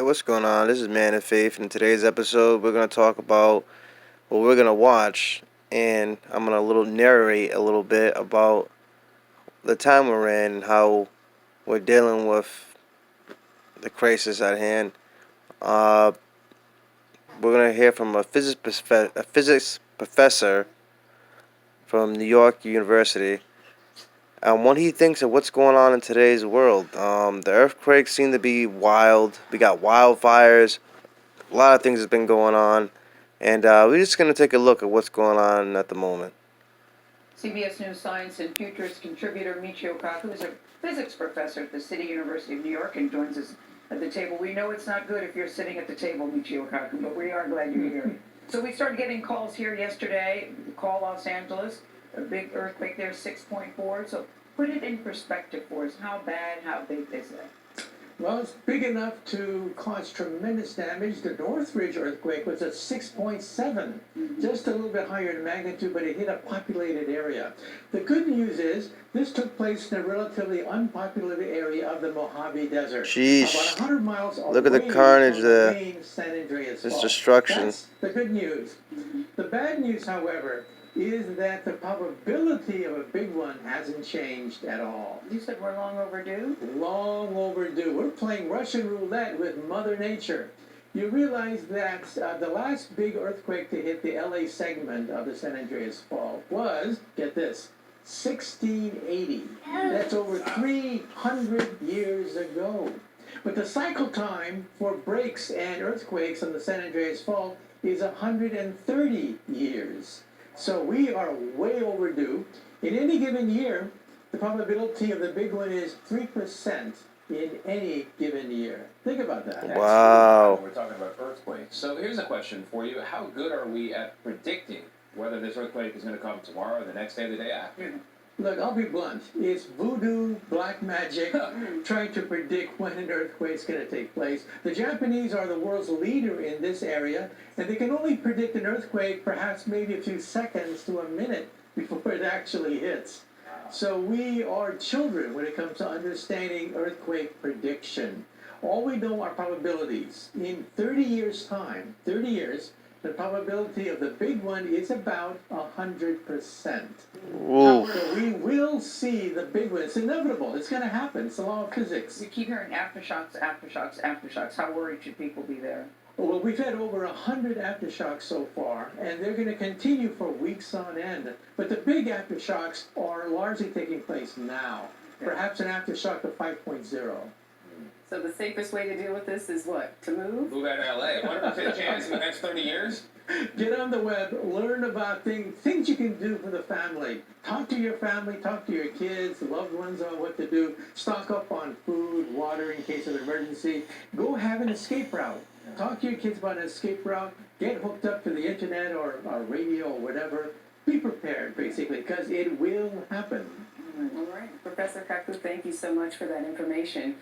What's going on? This is Man of Faith. In today's episode, we're going to talk about what we're going to watch, and I'm going to narrate a little bit about the time we're in and how we're dealing with the crisis at hand. Uh, we're going to hear from a physics professor from New York University on what he thinks of what's going on in today's world. The earthquakes seem to be wild. We got wildfires. A lot of things have been going on, and we're just going to take a look at what's going on at the moment. CBS News science and futures contributor Michio Kaku is a physics professor at the City University of New York and joins us at the table. We know it's not good if you're sitting at the table, Michio Kaku, but we are glad you're here. So we started getting calls here yesterday. Call Los Angeles, a big earthquake there, 6.4. So put it in perspective for us. How bad, how big is that? Well, it's big enough to cause tremendous damage. The Northridge earthquake was at 6.7, just a little bit higher in magnitude, but it hit a populated area. The good news is this took place in a relatively unpopulated area of the Mojave Desert. Sheesh. About 100 miles away Look at the carnage from there. the main San Andreas This Fault. destruction. That's the good news. The bad news, however, is that the probability of a big one hasn't changed at all. You said we're long overdue? Long overdue. We're playing Russian roulette with Mother Nature. You realize that the last big earthquake to hit the LA segment of the San Andreas Fault was, get this, 1680. That's over 300 years ago. But the cycle time for breaks and earthquakes on the San Andreas Fault is 130 years. So we are way overdue. In any given year, the probability of the big one is 3% in any given year. Think about that. Wow. We're talking about earthquakes. So here's a question for you. How good are we at predicting whether this earthquake is going to come tomorrow or the next day or the day after? Look, I'll be blunt. It's voodoo, black magic, trying to predict when an earthquake's going to take place. The Japanese are the world's leader in this area, and they can only predict an earthquake perhaps maybe a few seconds to a minute before it actually hits. So we are children when it comes to understanding earthquake prediction. All we know are probabilities. In 30 years' time, 30 years, the probability of the big one is about 100%. Ooh. So we will see the big one. It's inevitable. It's going to happen. It's the law of physics. We keep hearing aftershocks, aftershocks, aftershocks. How worried should people be there? Well, we've had over 100 aftershocks so far, and they're going to continue for weeks on end. But the big aftershocks are largely taking place now. Perhaps an aftershock of 5.0. So the safest way to deal with this is what? To move? Move out of LA. 100% chance in the next 30 years? Get on the web, learn about things you can do for the family. Talk to your family, talk to your kids, loved ones on what to do. Stock up on food, water in case of an emergency. Go have an escape route. Talk to your kids about an escape route. Get hooked up to the internet or radio or whatever. Be prepared, basically, because it will happen. All right. Professor Kaku, thank you so much for that information.